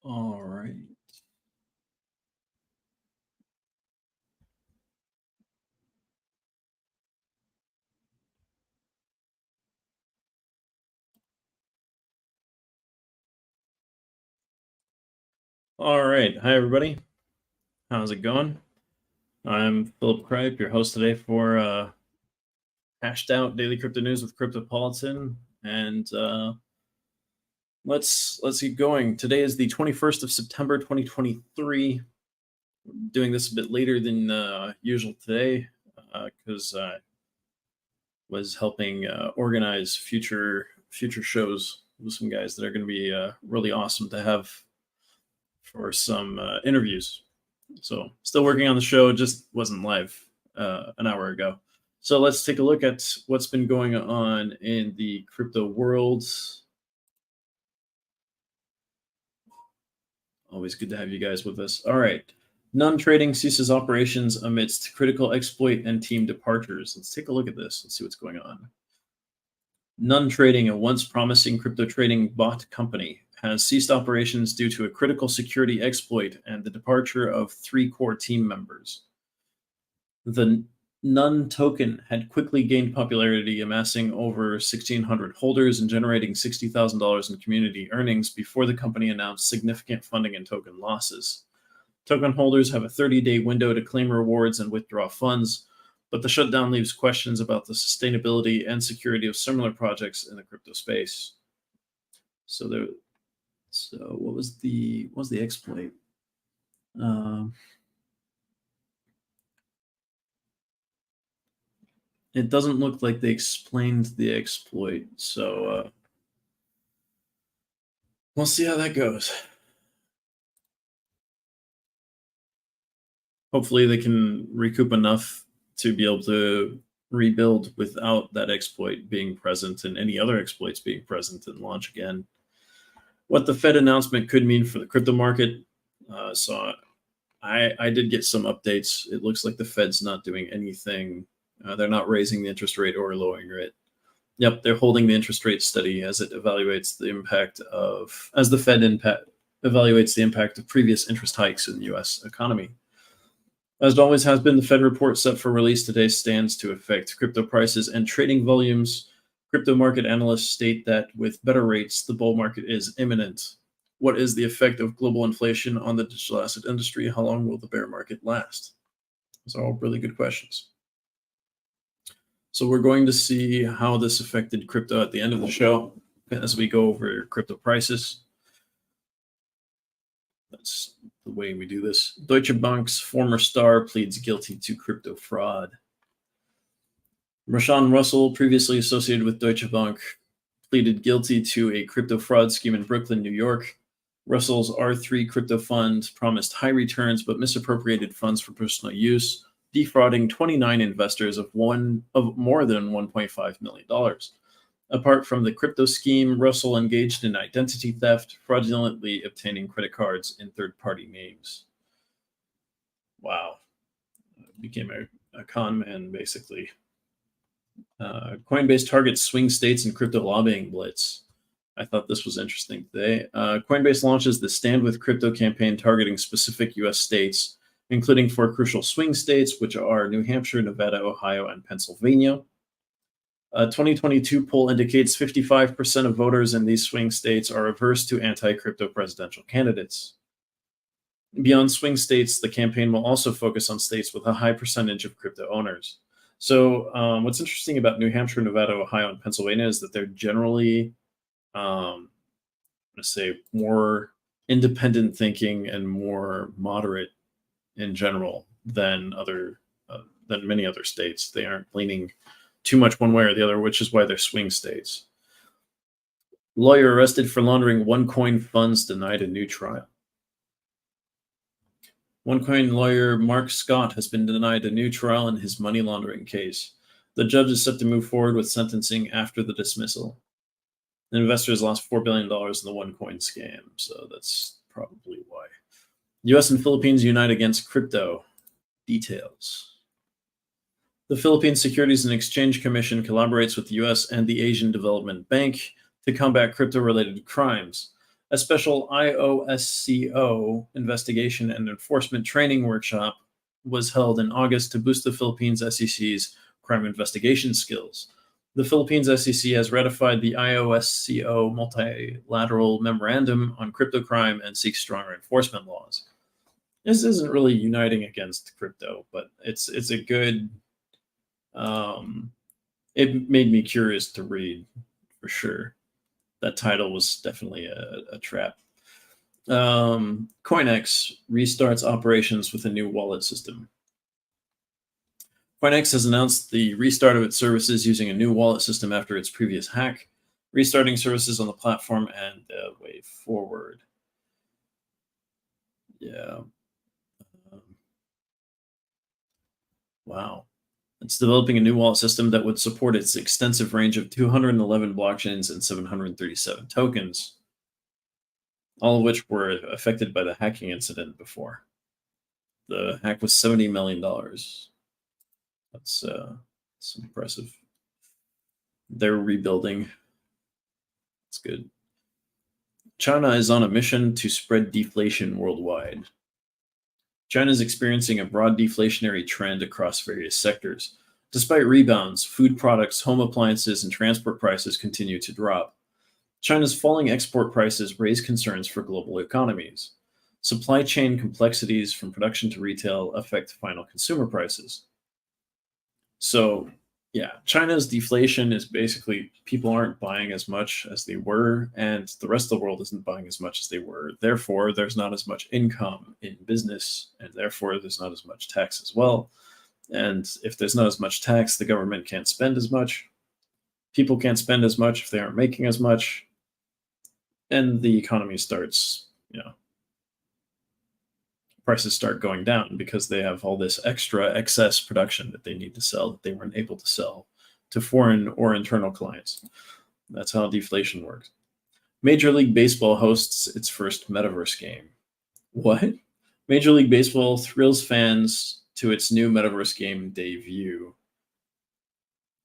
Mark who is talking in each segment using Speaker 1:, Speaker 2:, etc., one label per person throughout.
Speaker 1: All right. All right. Hi, everybody. How's it going? I'm Philip Kripe, your host today for Hashed Out Daily Crypto News with Cryptopolitan. And let's keep going. Today is the 21st of September, 2023. Doing this a bit later than usual today because I was helping organize future shows with some guys that are going to be really awesome to have for some interviews. So still working on the show, just wasn't live an hour ago. So let's take a look at what's been going on in the crypto world. Always good to have you guys with us. All right. None Trading ceases operations amidst critical exploit and team departures. Let's take a look at this. Let's see what's going on. None Trading, a once promising crypto trading bot company, has ceased operations due to a critical security exploit and the departure of 3 core team members. The None token had quickly gained popularity, amassing over 1,600 holders and generating $60,000 in community earnings before the company announced significant funding and token losses. Token holders have a 30-day window to claim rewards and withdraw funds, but the shutdown leaves questions about the sustainability and security of similar projects in the crypto space. So what was the exploit? It doesn't look like they explained the exploit, so we'll see how that goes. Hopefully they can recoup enough to be able to rebuild without that exploit being present and any other exploits being present and launch again. What the Fed announcement could mean for the crypto market. So I did get some updates. It looks like the Fed's not doing anything. They're not raising the interest rate or lowering it. Yep, they're holding the interest rate steady as it evaluates the impact of, as the Fed evaluates the impact of previous interest hikes in the U.S. economy. As it always has been, the Fed report set for release today stands to affect crypto prices and trading volumes. Crypto market analysts state that with better rates, the bull market is imminent. What is the effect of global inflation on the digital asset industry? How long will the bear market last? Those are all really good questions. So we're going to see how this affected crypto at the end of the show as we go over crypto prices. That's the way we do this. Deutsche Bank's former star pleads guilty to crypto fraud. Rashawn Russell, previously associated with Deutsche Bank, pleaded guilty to a crypto fraud scheme in Brooklyn, New York. Russell's R3 crypto fund promised high returns but misappropriated funds for personal use, defrauding 29 investors of more than $1.5 million. Apart from the crypto scheme, Russell engaged in identity theft, fraudulently obtaining credit cards in third-party names. Wow. Became a con man, basically. Coinbase targets swing states in crypto lobbying blitz. I thought this was interesting today. Coinbase launches the Stand with Crypto campaign targeting specific U.S. states, including 4 crucial swing states, which are New Hampshire, Nevada, Ohio, and Pennsylvania. A 2022 poll indicates 55% of voters in these swing states are averse to anti-crypto presidential candidates. Beyond swing states, the campaign will also focus on states with a high percentage of crypto owners. So what's interesting about New Hampshire, Nevada, Ohio, and Pennsylvania is that they're generally, I'm going to say, more independent thinking and more moderate in general than many other states. They aren't leaning too much one way or the other, which is why they're swing states. Lawyer arrested for laundering OneCoin funds denied a new trial. OneCoin lawyer Mark Scott has been denied a new trial in his money laundering case. The judge is set to move forward with sentencing after the dismissal. The investors lost $4 billion in the OneCoin scam, so that's probably why. U.S. and Philippines unite against crypto. Details. The Philippine Securities and Exchange Commission collaborates with the U.S. and the Asian Development Bank to combat crypto-related crimes. A special IOSCO investigation and enforcement training workshop was held in August to boost the Philippines SEC's crime investigation skills. The Philippines SEC has ratified the IOSCO multilateral memorandum on crypto crime and seeks stronger enforcement laws. This isn't really uniting against crypto, but it's a good. It made me curious to read for sure. That title was definitely a trap. CoinEx restarts operations with a new wallet system. CoinEx has announced the restart of its services using a new wallet system after its previous hack, restarting services on the platform and the way forward. Yeah. Wow. It's developing a new wallet system that would support its extensive range of 211 blockchains and 737 tokens, all of which were affected by the hacking incident before. The hack was $70 million. That's impressive. They're rebuilding. It's good. China is on a mission to spread deflation worldwide. China is experiencing a broad deflationary trend across various sectors. Despite rebounds, food products, home appliances, and transport prices continue to drop. China's falling export prices raise concerns for global economies. Supply chain complexities from production to retail affect final consumer prices. So, yeah, China's deflation is basically people aren't buying as much as they were, and the rest of the world isn't buying as much as they were. Therefore, there's not as much income in business, and therefore, there's not as much tax as well. And if there's not as much tax, the government can't spend as much. People can't spend as much if they aren't making as much. And the economy starts, prices start going down because they have all this extra excess production that they need to sell that they weren't able to sell to foreign or internal clients. That's how deflation works. Major League Baseball hosts its first metaverse game. What? Major League Baseball thrills fans to its new metaverse game debut.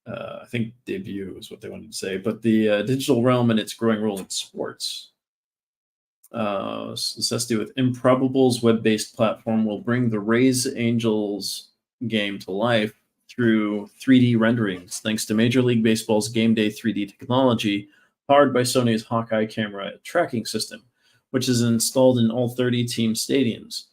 Speaker 1: I think debut is what they wanted to say, but the digital realm and its growing role in sports. This has to do with Improbable's web-based platform will bring the Raise Angels game to life through 3D renderings, thanks to Major League Baseball's Game Day 3D technology, powered by Sony's Hawkeye camera tracking system, which is installed in all 30 team stadiums.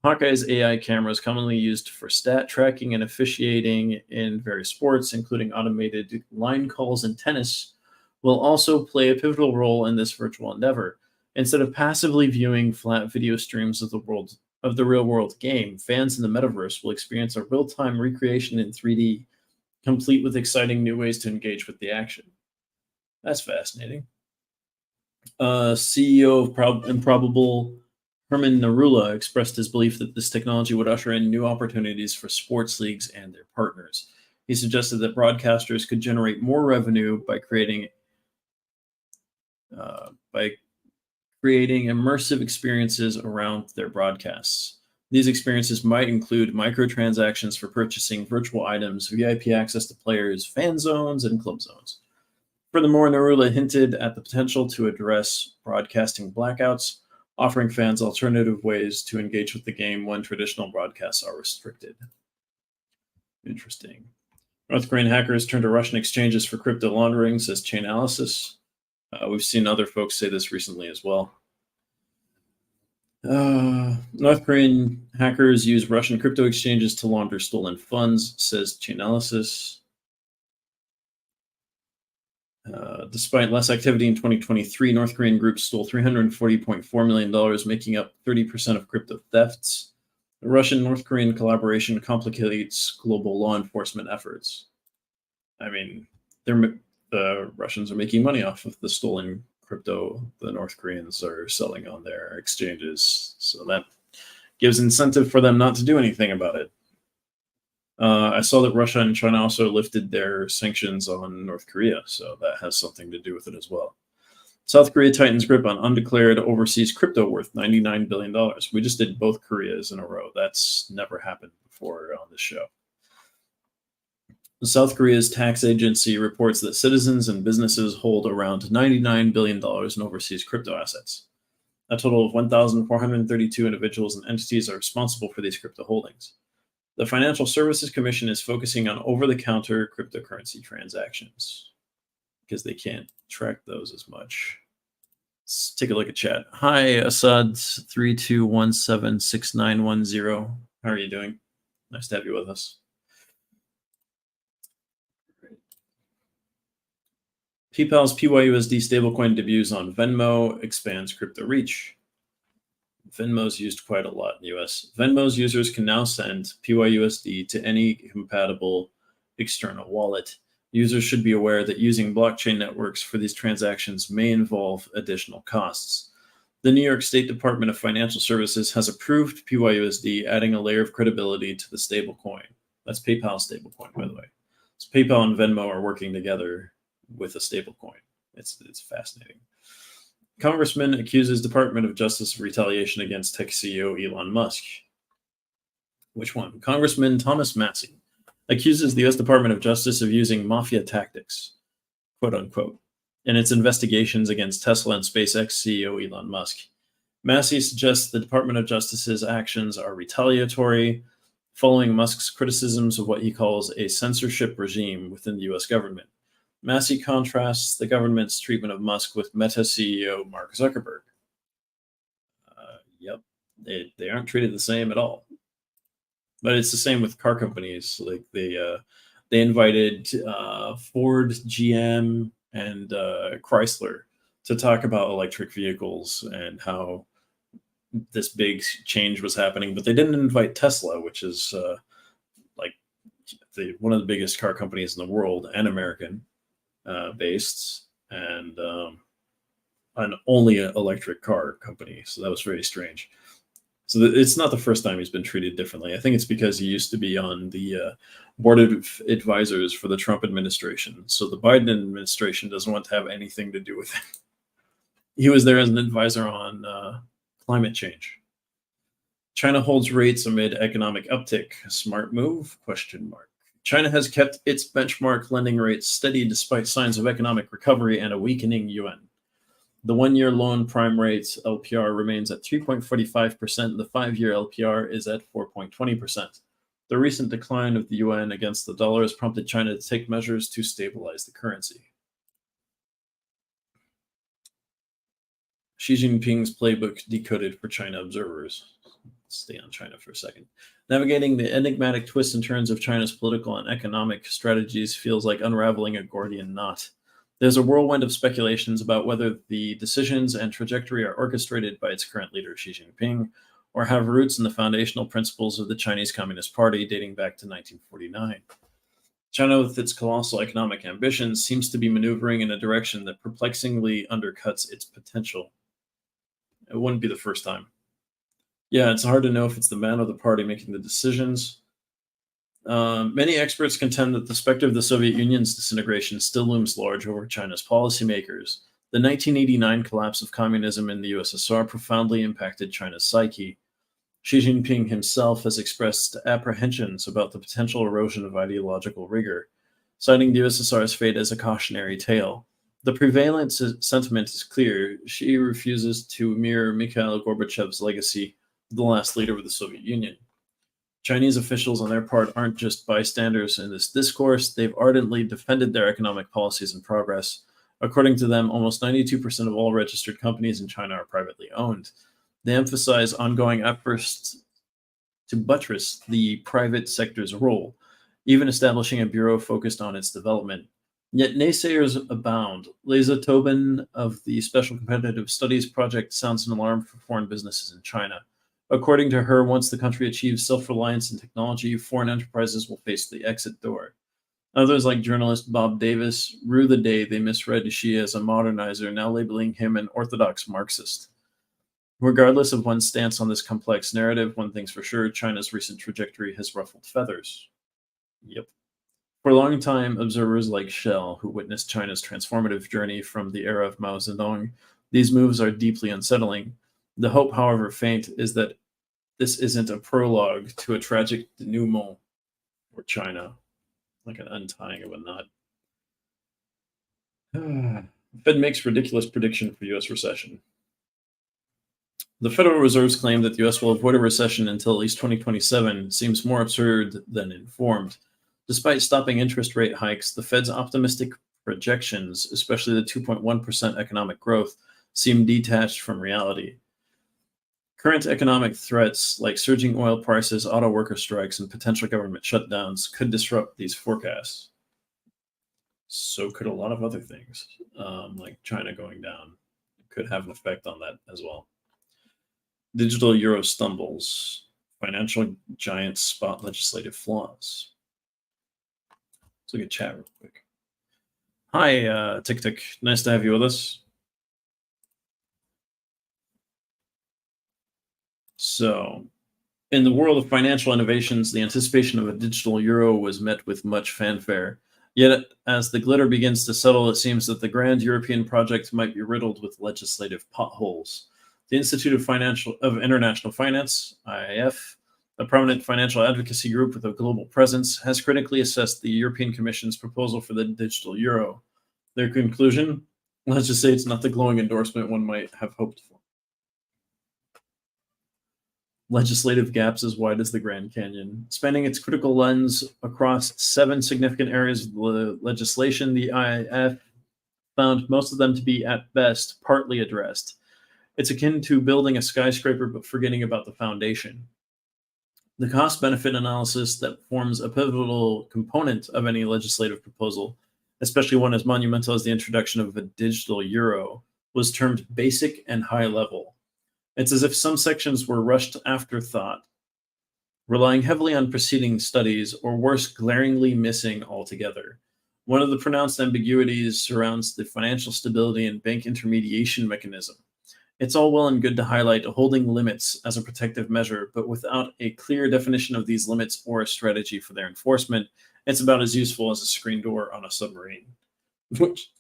Speaker 1: Hawkeye's AI camera is commonly used for stat tracking and officiating in various sports, including automated line calls and tennis, will also play a pivotal role in this virtual endeavor. Instead of passively viewing flat video streams of the real-world game, fans in the metaverse will experience a real-time recreation in 3D, complete with exciting new ways to engage with the action. That's fascinating. CEO of Improbable, Herman Narula, expressed his belief that this technology would usher in new opportunities for sports leagues and their partners. He suggested that broadcasters could generate more revenue by creating immersive experiences around their broadcasts. These experiences might include microtransactions for purchasing virtual items, VIP access to players, fan zones, and club zones. Furthermore, Narula hinted at the potential to address broadcasting blackouts, offering fans alternative ways to engage with the game when traditional broadcasts are restricted. Interesting. North Korean hackers turn to Russian exchanges for crypto laundering, says Chainalysis. We've seen other folks say this recently as well. North Korean hackers use Russian crypto exchanges to launder stolen funds, says Chainalysis. Despite less activity in 2023, North Korean groups stole $340.4 million, making up 30% of crypto thefts. The Russian-North Korean collaboration complicates global law enforcement efforts. I mean, the Russians are making money off of the stolen crypto the North Koreans are selling on their exchanges. So that gives incentive for them not to do anything about it. I saw that Russia and China also lifted their sanctions on North Korea, so that has something to do with it as well. South Korea tightens grip on undeclared overseas crypto worth $99 billion. We just did both Koreas in a row. That's never happened before on this show. South Korea's tax agency reports that citizens and businesses hold around $99 billion in overseas crypto assets. A total of 1,432 individuals and entities are responsible for these crypto holdings. The Financial Services Commission is focusing on over-the-counter cryptocurrency transactions because they can't track those as much. Let's take a look at chat. Hi, Assad32176910. How are you doing? Nice to have you with us. PayPal's PYUSD stablecoin debuts on Venmo, expands crypto reach. Venmo's used quite a lot in the US. Venmo's users can now send PYUSD to any compatible external wallet. Users should be aware that using blockchain networks for these transactions may involve additional costs. The New York State Department of Financial Services has approved PYUSD, adding a layer of credibility to the stablecoin. That's PayPal's stablecoin, by the way. So PayPal and Venmo are working together with a stablecoin. It's fascinating. Congressman accuses Department of Justice of retaliation against tech CEO Elon Musk. Which one? Congressman Thomas Massie accuses the U.S. Department of Justice of using mafia tactics, quote unquote, in its investigations against Tesla and SpaceX CEO Elon Musk. Massie suggests the Department of Justice's actions are retaliatory, following Musk's criticisms of what he calls a censorship regime within the U.S. government. Massie contrasts the government's treatment of Musk with Meta CEO Mark Zuckerberg. Yep, they aren't treated the same at all. But it's the same with car companies. Like they invited Ford, GM, and Chrysler to talk about electric vehicles and how this big change was happening, but they didn't invite Tesla, which is like one of the biggest car companies in the world and American based, and an only electric car company. So that was very strange. So it's not the first time he's been treated differently. I think it's because he used to be on the board of advisors for the Trump administration. So the Biden administration doesn't want to have anything to do with him. He was there as an advisor on climate change. China holds rates amid economic uptick. Smart move? ? China has kept its benchmark lending rates steady despite signs of economic recovery and a weakening yuan. The one-year loan prime rate LPR remains at 3.45%. The five-year LPR is at 4.20%. The recent decline of the yuan against the dollar has prompted China to take measures to stabilize the currency. Xi Jinping's playbook decoded for China observers. Let's stay on China for a second. Navigating the enigmatic twists and turns of China's political and economic strategies feels like unraveling a Gordian knot. There's a whirlwind of speculations about whether the decisions and trajectory are orchestrated by its current leader, Xi Jinping, or have roots in the foundational principles of the Chinese Communist Party dating back to 1949. China, with its colossal economic ambitions, seems to be maneuvering in a direction that perplexingly undercuts its potential. It wouldn't be the first time. Yeah, it's hard to know if it's the man or the party making the decisions. Many experts contend that the specter of the Soviet Union's disintegration still looms large over China's policymakers. The 1989 collapse of communism in the USSR profoundly impacted China's psyche. Xi Jinping himself has expressed apprehensions about the potential erosion of ideological rigor, citing the USSR's fate as a cautionary tale. The prevalent sentiment is clear. Xi refuses to mirror Mikhail Gorbachev's legacy, the last leader of the Soviet Union. Chinese officials, on their part, aren't just bystanders in this discourse. They've ardently defended their economic policies and progress. According to them, almost 92% of all registered companies in China are privately owned. They emphasize ongoing efforts to buttress the private sector's role, even establishing a bureau focused on its development. Yet naysayers abound. Leza Tobin of the Special Competitive Studies Project sounds an alarm for foreign businesses in China. According to her, once the country achieves self-reliance in technology, foreign enterprises will face the exit door. Others, like journalist Bob Davis, rue the day they misread Xi as a modernizer, now labeling him an orthodox Marxist. Regardless of one's stance on this complex narrative, one thing's for sure, China's recent trajectory has ruffled feathers. Yep. For a long time, observers like Shell, who witnessed China's transformative journey from the era of Mao Zedong, these moves are deeply unsettling. The hope, however faint, is that this isn't a prologue to a tragic denouement for China, like an untying of a knot. Fed makes ridiculous prediction for U.S. recession. The Federal Reserve's claim that the U.S. will avoid a recession until at least 2027 seems more absurd than informed. Despite stopping interest rate hikes, the Fed's optimistic projections, especially the 2.1% economic growth, seem detached from reality. Current economic threats like surging oil prices, auto worker strikes, and potential government shutdowns could disrupt these forecasts. So could a lot of other things, like China going down, could have an effect on that as well. Digital euro stumbles. Financial giants spot legislative flaws. Let's look at chat real quick. Hi, Tick Tick. Nice to have you with us. So, in the world of financial innovations, the anticipation of a digital euro was met with much fanfare. Yet, as the glitter begins to settle, it seems that the grand European project might be riddled with legislative potholes. The Institute of International Finance, IIF, a prominent financial advocacy group with a global presence, has critically assessed the European Commission's proposal for the digital euro. Their conclusion? Let's just say it's not the glowing endorsement one might have hoped for. Legislative gaps as wide as the Grand Canyon. Spanning its critical lens across 7 significant areas of the legislation, the IIF found most of them to be, at best, partly addressed. It's akin to building a skyscraper but forgetting about the foundation. The cost-benefit analysis that forms a pivotal component of any legislative proposal, especially one as monumental as the introduction of a digital euro, was termed basic and high level. It's as if some sections were rushed afterthought, relying heavily on preceding studies, or worse, glaringly missing altogether. One of the pronounced ambiguities surrounds the financial stability and bank intermediation mechanism. It's all well and good to highlight holding limits as a protective measure, but without a clear definition of these limits or a strategy for their enforcement, it's about as useful as a screen door on a submarine, which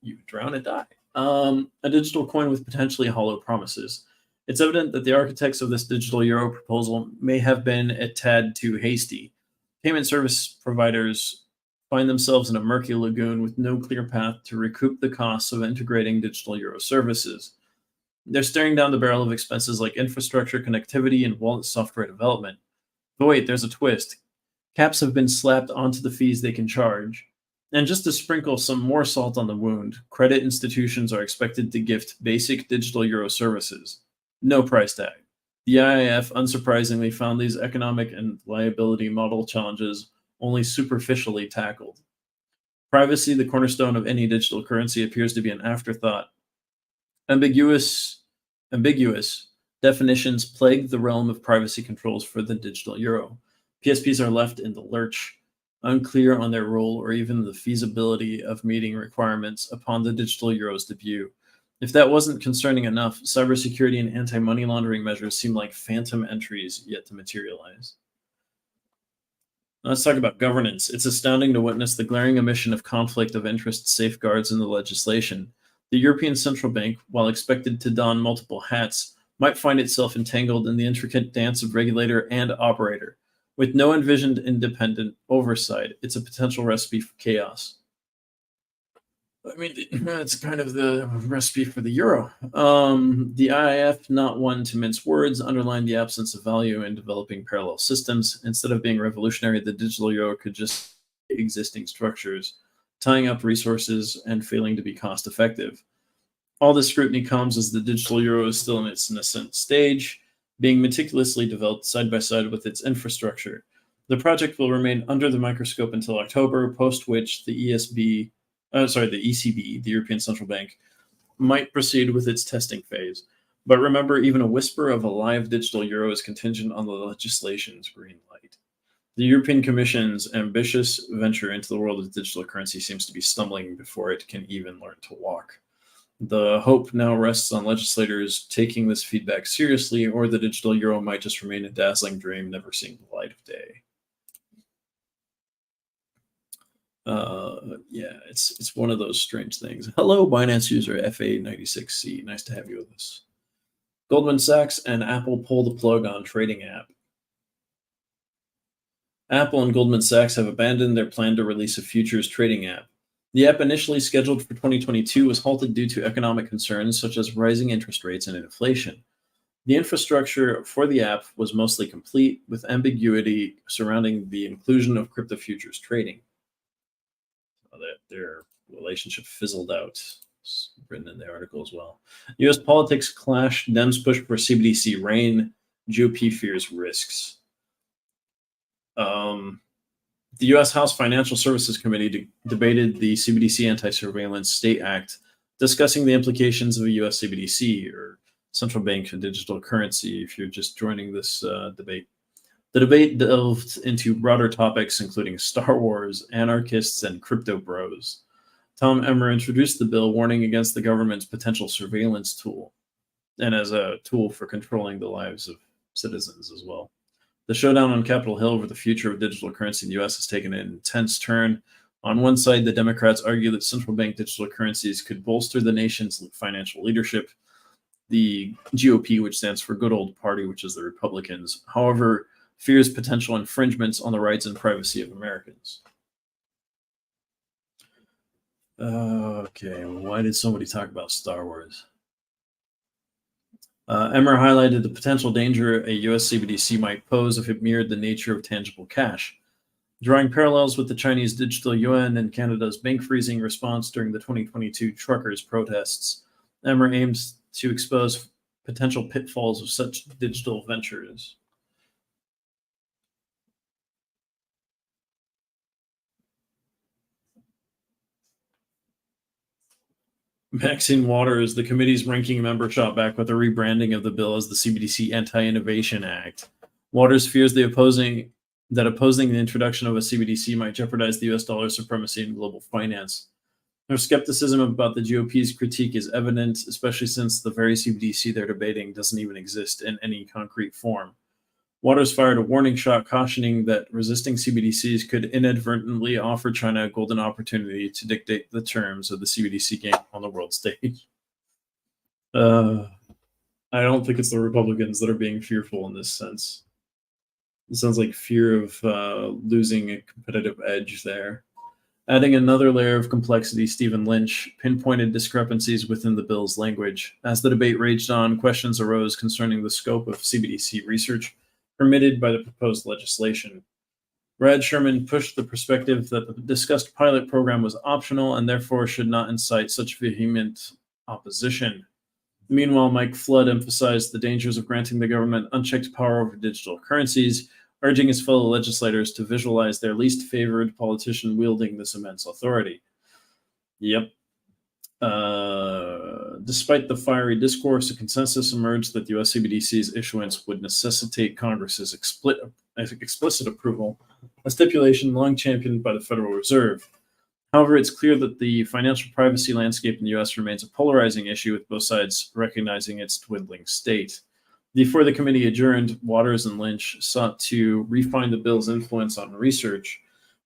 Speaker 1: you drown and die. A digital coin with potentially hollow promises. It's evident that the architects of this digital euro proposal may have been a tad too hasty. Payment service providers find themselves in a murky lagoon with no clear path to recoup the costs of integrating digital euro services. They're staring down the barrel of expenses like infrastructure, connectivity, and wallet software development. But wait, there's a twist. Caps have been slapped onto the fees they can charge. And just to sprinkle some more salt on the wound, credit institutions are expected to gift basic digital euro services. No price tag. The IIF, unsurprisingly, found these economic and liability model challenges only superficially tackled. Privacy, the cornerstone of any digital currency, appears to be an afterthought. Ambiguous definitions plague the realm of privacy controls for the digital euro. PSPs are left in the lurch, unclear on their role or even the feasibility of meeting requirements upon the digital euro's debut. If that wasn't concerning enough, cybersecurity and anti-money laundering measures seem like phantom entries yet to materialize. Let's talk about governance. It's astounding to witness the glaring omission of conflict of interest safeguards in the legislation. The European Central Bank, while expected to don multiple hats, might find itself entangled in the intricate dance of regulator and operator. With no envisioned independent oversight, it's a potential recipe for chaos. I mean, it's kind of the recipe for the euro. The IIF, not one to mince words, underlined the absence of value in developing parallel systems. Instead of being revolutionary, the digital euro could just be existing structures, tying up resources and failing to be cost effective. All this scrutiny comes as the digital euro is still in its nascent stage, being meticulously developed side by side with its infrastructure. The project will remain under the microscope until October, post which the ECB, the European Central Bank, might proceed with its testing phase. But remember, even a whisper of a live digital euro is contingent on the legislation's green light. The European Commission's ambitious venture into the world of digital currency seems to be stumbling before it can even learn to walk. The hope now rests on legislators taking this feedback seriously, or the digital euro might just remain a dazzling dream never seeing the light of day. Yeah, it's one of those strange things. Hello, Binance user FA96C. Nice to have you with us. Goldman Sachs and Apple pull the plug on trading app. Apple and Goldman Sachs have abandoned their plan to release a futures trading app. The app, initially scheduled for 2022, was halted due to economic concerns such as rising interest rates and inflation. The infrastructure for the app was mostly complete, with ambiguity surrounding the inclusion of crypto futures trading. That their relationship fizzled out. It's written in the article as well. U.S. politics clash. Dems push for CBDC reign. GOP fears risks. The U.S. House Financial Services Committee debated the CBDC Anti-Surveillance State Act, discussing the implications of a U.S. CBDC, or central bank digital currency, if you're just joining this debate. The debate delved into broader topics, including Star Wars, anarchists, and crypto bros. Tom Emmer introduced the bill, warning against the government's potential surveillance tool, and as a tool for controlling the lives of citizens as well. The showdown on Capitol Hill over the future of digital currency in the U.S. has taken an intense turn. On one side, the Democrats argue that central bank digital currencies could bolster the nation's financial leadership. The GOP, which stands for Good Old Party, which is the Republicans, however, fears potential infringements on the rights and privacy of Americans. Okay, why did somebody talk about Star Wars? Emmer highlighted the potential danger a U.S. CBDC might pose if it mirrored the nature of tangible cash. Drawing parallels with the Chinese digital yuan and Canada's bank freezing response during the 2022 truckers' protests, Emmer aims to expose potential pitfalls of such digital ventures. Maxine Waters, the committee's ranking member, shot back with a rebranding of the bill as the CBDC Anti-Innovation Act. Waters fears opposing the introduction of a CBDC might jeopardize the U.S. dollar's supremacy in global finance. Her skepticism about the GOP's critique is evident, especially since the very CBDC they're debating doesn't even exist in any concrete form. Waters fired a warning shot, cautioning that resisting CBDCs could inadvertently offer China a golden opportunity to dictate the terms of the CBDC game on the world stage. I don't think it's the Republicans that are being fearful in this sense. It sounds like fear of losing a competitive edge there. Adding another layer of complexity, Stephen Lynch pinpointed discrepancies within the bill's language. As the debate raged on, questions arose concerning the scope of CBDC research permitted by the proposed legislation. Brad Sherman pushed the perspective that the discussed pilot program was optional and therefore should not incite such vehement opposition. Meanwhile, Mike Flood emphasized the dangers of granting the government unchecked power over digital currencies, urging his fellow legislators to visualize their least favored politician wielding this immense authority. Yep. Despite the fiery discourse, a consensus emerged that the US CBDC's issuance would necessitate Congress's explicit approval, a stipulation long championed by the Federal Reserve. However, it's clear that the financial privacy landscape in the US remains a polarizing issue, with both sides recognizing its dwindling state. Before the committee adjourned, Waters and Lynch sought to refine the bill's influence on research,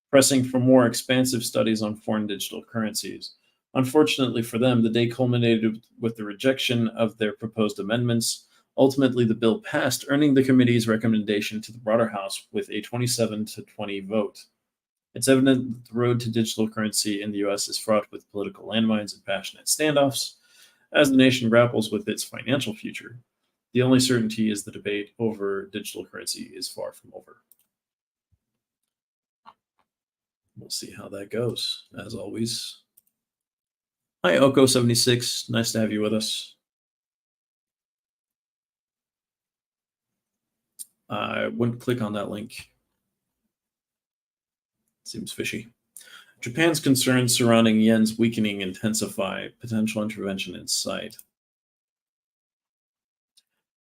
Speaker 1: pressing for more expansive studies on foreign digital currencies. Unfortunately for them, the day culminated with the rejection of their proposed amendments. Ultimately, the bill passed, earning the committee's recommendation to the broader House with a 27-20 vote. It's evident that the road to digital currency in the U.S. is fraught with political landmines and passionate standoffs as the nation grapples with its financial future. The only certainty is the debate over digital currency is far from over. We'll see how that goes, as always. Hi, Oko76. Nice to have you with us. I wouldn't click on that link. Seems fishy. Japan's concerns surrounding yen's weakening intensify. Potential intervention in sight.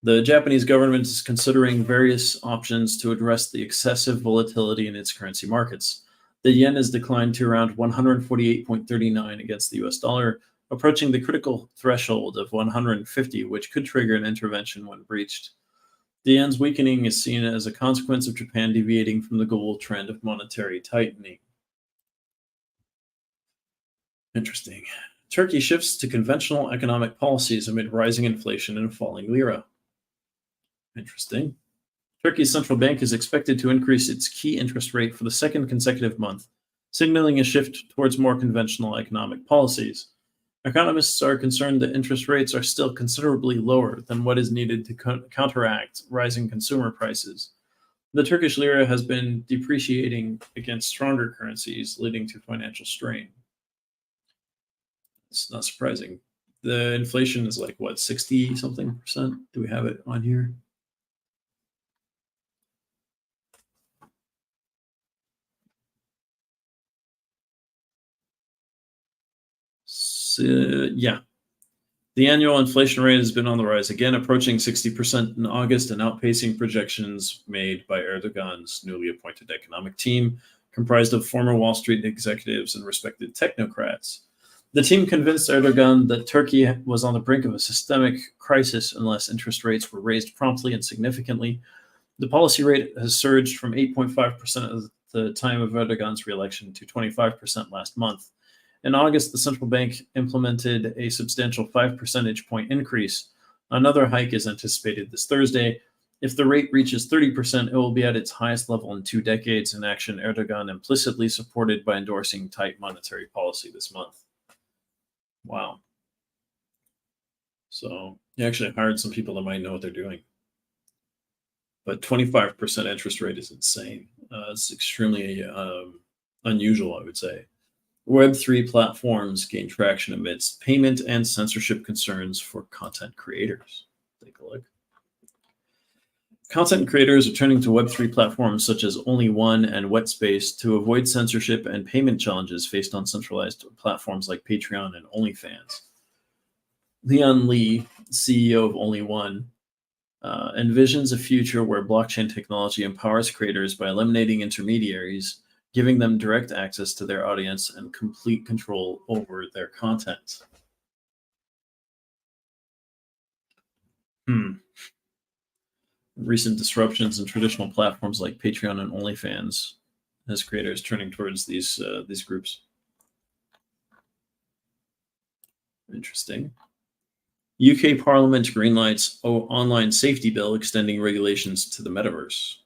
Speaker 1: The Japanese government is considering various options to address the excessive volatility in its currency markets. The yen has declined to around 148.39 against the US dollar, approaching the critical threshold of 150, which could trigger an intervention when breached. The yen's weakening is seen as a consequence of Japan deviating from the global trend of monetary tightening. Interesting. Turkey shifts to conventional economic policies amid rising inflation and a falling lira. Interesting. Turkey's central bank is expected to increase its key interest rate for the second consecutive month, signaling a shift towards more conventional economic policies. Economists are concerned that interest rates are still considerably lower than what is needed to counteract rising consumer prices. The Turkish lira has been depreciating against stronger currencies, leading to financial strain. It's not surprising. The inflation is like what, 60 something percent? Do we have it on here? So, yeah. The annual inflation rate has been on the rise again, approaching 60% in August and outpacing projections made by Erdogan's newly appointed economic team, comprised of former Wall Street executives and respected technocrats. The team convinced Erdogan that Turkey was on the brink of a systemic crisis unless interest rates were raised promptly and significantly. The policy rate has surged from 8.5% at the time of Erdogan's reelection to 25% last month. In August, the central bank implemented a substantial 5 percentage point increase. Another hike is anticipated this Thursday. If the rate reaches 30%, it will be at its highest level in 2 decades, an action Erdogan implicitly supported by endorsing tight monetary policy this month. Wow. So he actually hired some people that might know what they're doing. But 25% interest rate is insane. It's extremely unusual, I would say. Web3 platforms gain traction amidst payment and censorship concerns for content creators. Take a look. Content creators are turning to Web3 platforms such as Only One and Wetspace to avoid censorship and payment challenges faced on centralized platforms like Patreon and OnlyFans. Leon Lee, CEO of Only One, envisions a future where blockchain technology empowers creators by eliminating intermediaries, giving them direct access to their audience and complete control over their content. Recent disruptions in traditional platforms like Patreon and OnlyFans has creators turning towards these groups. Interesting. UK Parliament greenlights online safety bill extending regulations to the metaverse.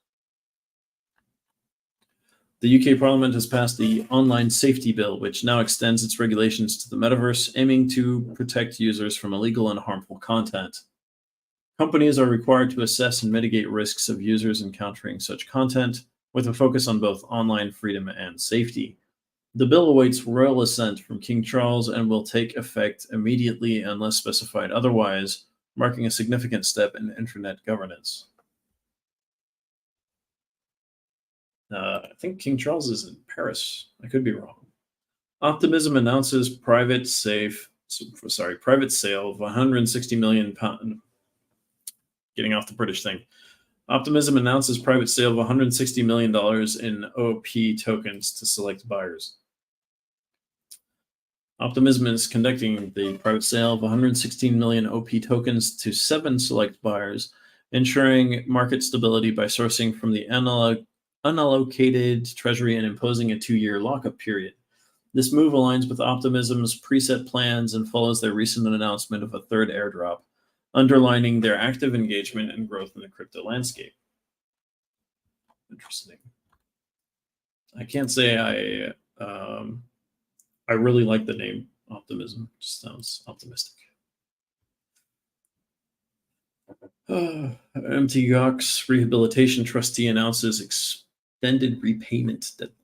Speaker 1: The UK Parliament has passed the Online Safety Bill, which now extends its regulations to the metaverse, aiming to protect users from illegal and harmful content. Companies are required to assess and mitigate risks of users encountering such content, with a focus on both online freedom and safety. The bill awaits royal assent from King Charles and will take effect immediately unless specified otherwise, marking a significant step in internet governance. I think King Charles is in Paris. I could be wrong. Optimism announces private sale of 160 million pound. Getting off the British thing. Optimism announces private sale of $160 million in OP tokens to select buyers. Optimism is conducting the private sale of 116 million OP tokens to 7 select buyers, ensuring market stability by sourcing from the unallocated treasury and imposing a 2-year lockup period. This move aligns with Optimism's preset plans and follows their recent announcement of a third airdrop, underlining their active engagement and growth in the crypto landscape. Interesting. I can't say I really like the name Optimism. It just sounds optimistic. MT Gox Rehabilitation Trustee announces extended repayment deadline.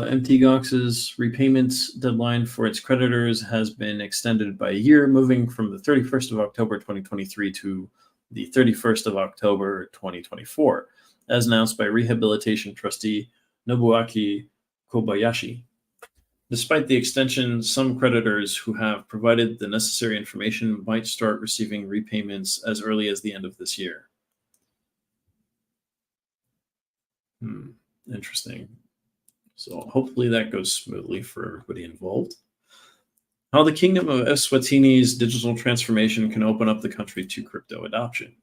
Speaker 1: MT Gox's repayment deadline for its creditors has been extended by a year, moving from the 31st of October 2023 to the 31st of October 2024, as announced by Rehabilitation Trustee Nobuaki Kobayashi. Despite the extension, some creditors who have provided the necessary information might start receiving repayments as early as the end of this year. Interesting. So hopefully that goes smoothly for everybody involved. How the Kingdom of Eswatini's digital transformation can open up the country to crypto adoption.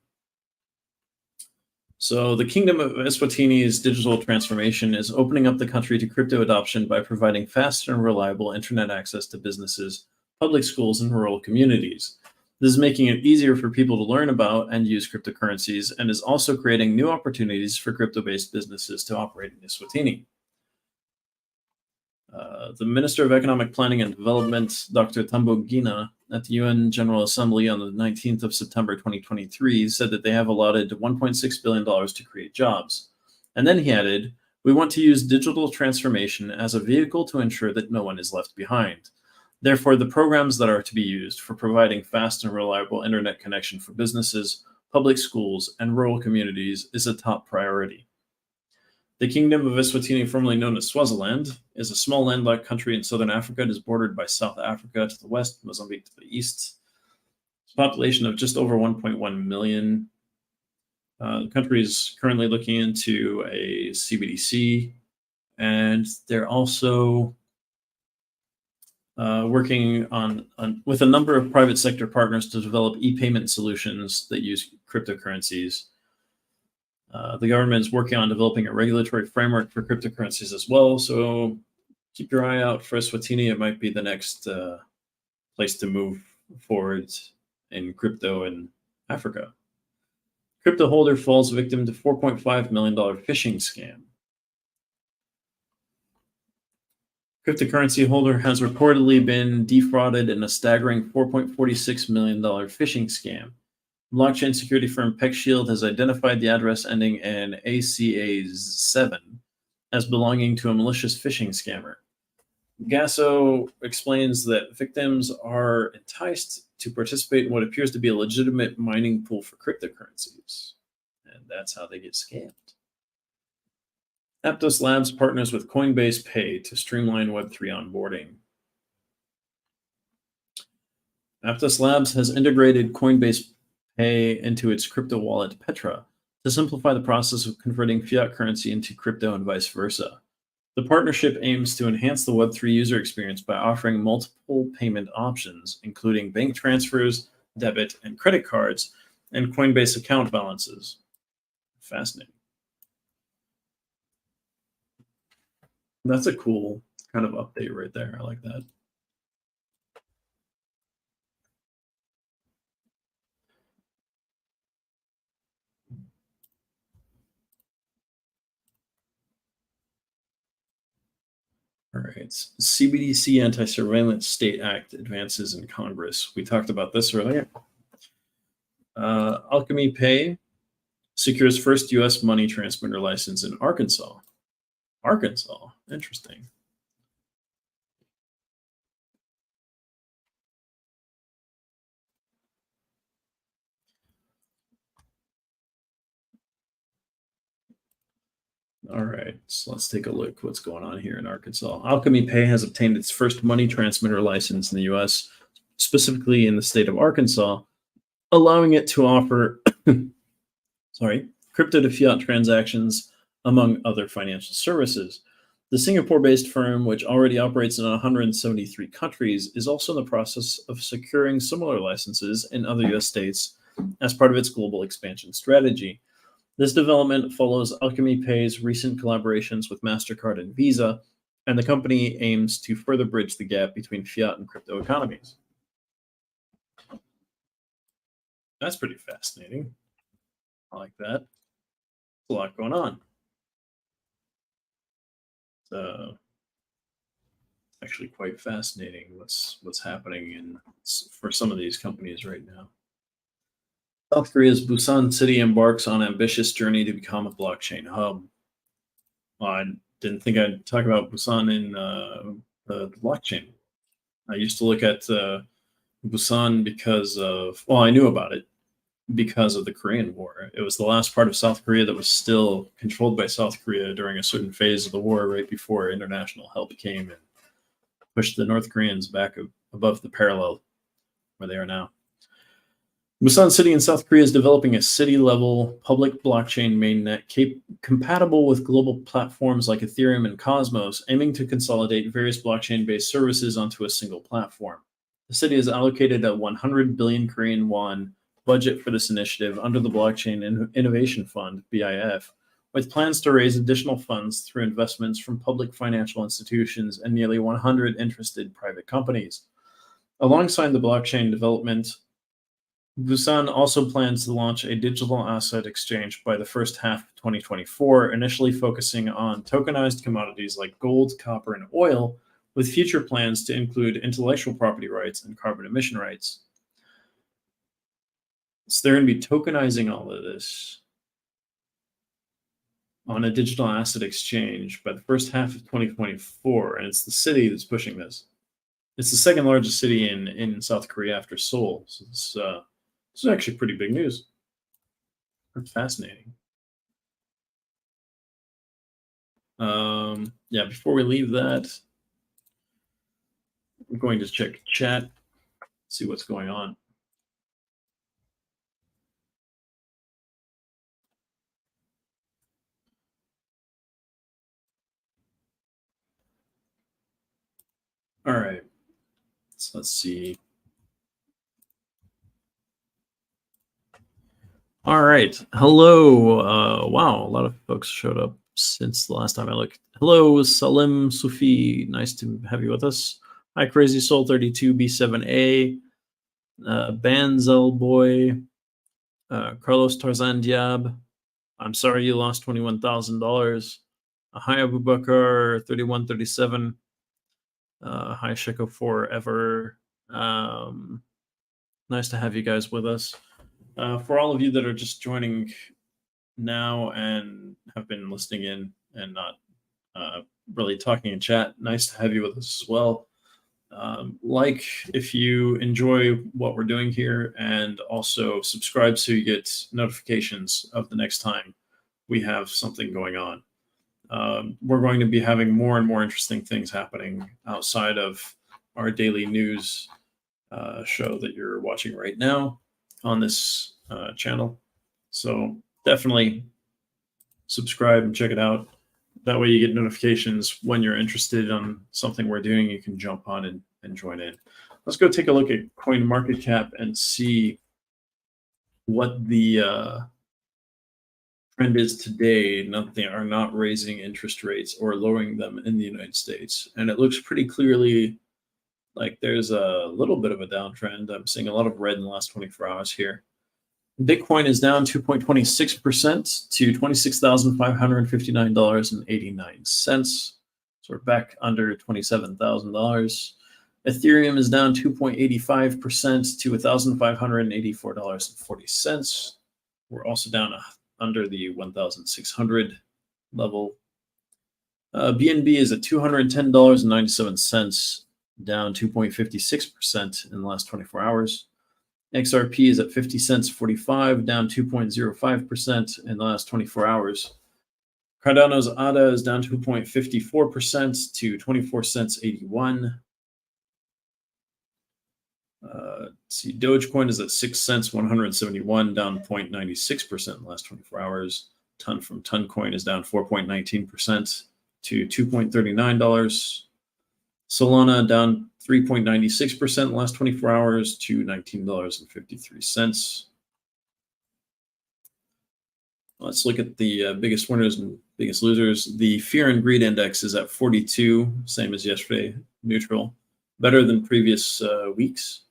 Speaker 1: So the Kingdom of Eswatini's digital transformation is opening up the country to crypto adoption by providing fast and reliable internet access to businesses, public schools, and rural communities. This is making it easier for people to learn about and use cryptocurrencies, and is also creating new opportunities for crypto-based businesses to operate in Eswatini. The Minister of Economic Planning and Development, Dr. Tambogina, at the UN General Assembly on the 19th of September 2023, said that they have allotted $1.6 billion to create jobs. And then he added, "We want to use digital transformation as a vehicle to ensure that no one is left behind. Therefore, the programs that are to be used for providing fast and reliable internet connection for businesses, public schools, and rural communities is a top priority." The Kingdom of Eswatini, formerly known as Swaziland, is a small landlocked country in southern Africa. It is bordered by South Africa to the west, Mozambique to the east. It's a population of just over 1.1 million. The country is currently looking into a CBDC, and they're also working with a number of private sector partners to develop e-payment solutions that use cryptocurrencies. The government is working on developing a regulatory framework for cryptocurrencies as well. So keep your eye out for Eswatini. It might be the next place to move forward in crypto in Africa. Crypto holder falls victim to $4.5 million phishing scam. Cryptocurrency holder has reportedly been defrauded in a staggering $4.46 million phishing scam. Blockchain security firm PeckShield has identified the address ending in ACA7 as belonging to a malicious phishing scammer. Gasso explains that victims are enticed to participate in what appears to be a legitimate mining pool for cryptocurrencies. And that's how they get scammed. Aptos Labs partners with Coinbase Pay to streamline Web3 onboarding. Aptos Labs has integrated Coinbase Pay into its crypto wallet Petra to simplify the process of converting fiat currency into crypto and vice versa. The partnership aims to enhance the Web3 user experience by offering multiple payment options, including bank transfers, debit and credit cards, and Coinbase account balances. Fascinating. That's a cool kind of update right there. I like that. All right. CBDC Anti-Surveillance State Act advances in Congress. We talked about this earlier. Alchemy Pay secures first U.S. money transmitter license in Arkansas. Arkansas. Interesting. All right, so let's take a look what's going on here in Arkansas. Alchemy Pay has obtained its first money transmitter license in the U.S., specifically in the state of Arkansas, allowing it to offer crypto to fiat transactions, among other financial services. The Singapore-based firm, which already operates in 173 countries, is also in the process of securing similar licenses in other U.S. states as part of its global expansion strategy. This development follows Alchemy Pay's recent collaborations with MasterCard and Visa, and the company aims to further bridge the gap between fiat and crypto economies. That's pretty fascinating. I like that. There's a lot going on. So, actually quite fascinating what's happening for some of these companies right now. South Korea's Busan city embarks on ambitious journey to become a blockchain hub. Well, I didn't think I'd talk about Busan in the blockchain. I used to look at Busan because of, well, I knew about it because of the Korean War. It was the last part of South Korea that was still controlled by South Korea during a certain phase of the war, right before international help came and pushed the North Koreans back above the parallel where they are now. Busan City in South Korea is developing a city-level public blockchain mainnet compatible with global platforms like Ethereum and Cosmos, aiming to consolidate various blockchain-based services onto a single platform. The city has allocated a 100 billion Korean won budget for this initiative under the Blockchain Innovation Fund, BIF, with plans to raise additional funds through investments from public financial institutions and nearly 100 interested private companies. Alongside the blockchain development, Busan also plans to launch a digital asset exchange by the first half of 2024, initially focusing on tokenized commodities like gold, copper, and oil, with future plans to include intellectual property rights and carbon emission rights. So they're going to be tokenizing all of this on a digital asset exchange by the first half of 2024, and it's the city that's pushing this. It's the second largest city in South Korea after Seoul. So this is actually pretty big news. That's fascinating. Yeah, before we leave that, I'm going to check chat, see what's going on. All right, so let's see. All right, hello. Wow, a lot of folks showed up since the last time I looked. Hello, Salim Sufi. Nice to have you with us. Hi, Crazy Soul 32 B7A, Banzel Boy, Carlos Tarzan Diab. I'm sorry you lost $21,000. Hi, Abubakar 3137. Hi, Sheko Forever. Nice to have you guys with us. For all of you that are just joining now and have been listening in and not really talking in chat, nice to have you with us as well. If you enjoy what we're doing here, and also subscribe so you get notifications of the next time we have something going on. We're going to be having more and more interesting things happening outside of our daily news show that you're watching right now on this channel. So definitely subscribe and check it out. That way you get notifications when you're interested on something we're doing. You can jump on and join in. Let's go take a look at CoinMarketCap and see what the trend is today. They are not raising interest rates or lowering them in the United States. And it looks pretty clearly like there's a little bit of a downtrend. I'm seeing a lot of red in the last 24 hours here. Bitcoin is down 2.26% to $26,559.89. So we're back under $27,000. Ethereum is down 2.85% to $1,584.40. We're also down under the 1,600 level. BNB is at $210.97, down 2.56% in the last 24 hours. XRP is at 50 cents 45, down 2.05% in the last 24 hours. Cardano's ADA is down 2.54% to 24 cents 81. Let's see, Dogecoin is at 6 cents 171, down 0.96% in the last 24 hours. Ton from Toncoin is down 4.19% to $2.39. Solana down 3.96% in the last 24 hours to $19.53. Let's look at the biggest winners and biggest losers. The Fear and Greed Index is at 42, same as yesterday, neutral, better than previous weeks.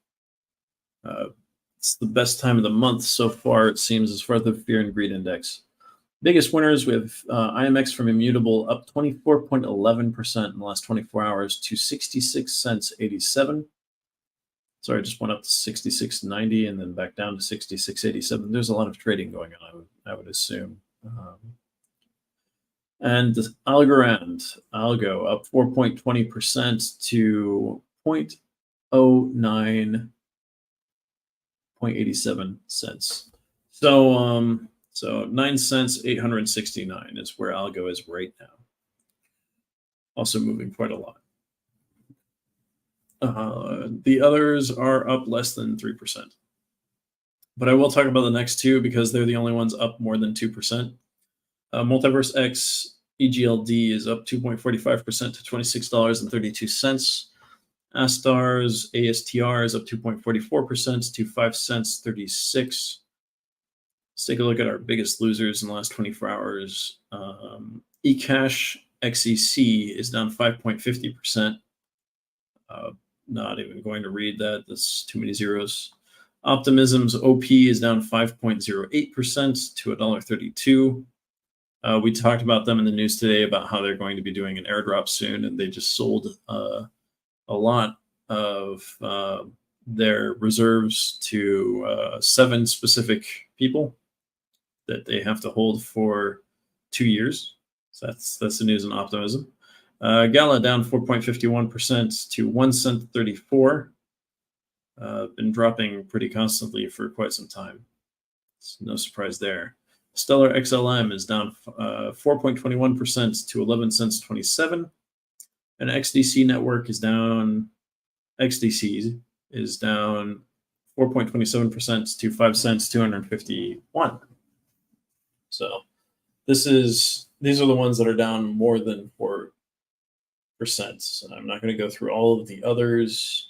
Speaker 1: It's the best time of the month so far, it seems, as far as the Fear and Greed Index. Biggest winners, we have IMX from Immutable up 24.11% in the last 24 hours to 66 cents 87. Sorry, it just went up to 66.90 and then back down to 66.87. There's a lot of trading going on, I would assume. And Algorand, Algo, up 4.20% to 0.87 cents. So 9 cents 869 is where Algo is right now. Also moving quite a lot. The others are up less than 3%. But I will talk about the next two because they're the only ones up more than 2%. Multiverse X EGLD is up 2.45% to $26.32. Astar's ASTR is up 2.44% to 5 cents 36. Let's take a look at our biggest losers in the last 24 hours. eCash XEC is down 5.50%. Not even going to read that. That's too many zeros. Optimism's OP is down 5.08% to $1.32. We talked about them in the news today about how they're going to be doing an airdrop soon, and they just sold a lot of their reserves to 7 specific people that they have to hold for 2 years. So that's the news and optimism. Gala down 4.51% to 1 cent 34. Been dropping pretty constantly for quite some time. It's no surprise there. Stellar XLM is down 4.21% to 11 cents 27. And XDC network is down. XDC is down 4.27% to 5 cents 251. So these are the ones that are down more than 4%. I'm not going to go through all of the others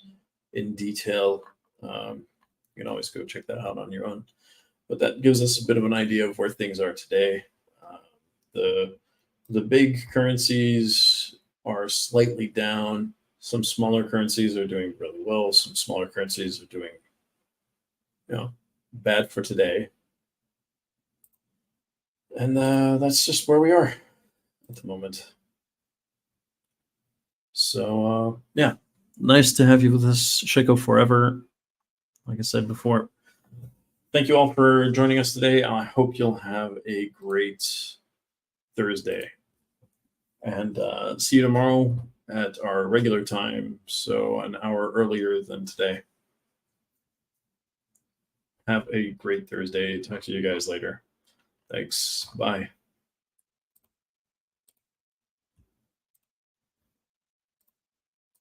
Speaker 1: in detail. You can always go check that out on your own. But that gives us a bit of an idea of where things are today. The big currencies are slightly down. Some smaller currencies are doing really well. Some smaller currencies are doing, bad for today. And that's just where we are at the moment. So yeah, nice to have you with us, Shiko, forever. Like I said before, thank you all for joining us today. I hope you'll have a great Thursday. And see you tomorrow at our regular time, so an hour earlier than today. Have a great Thursday. Talk to you guys later. Thanks. Bye.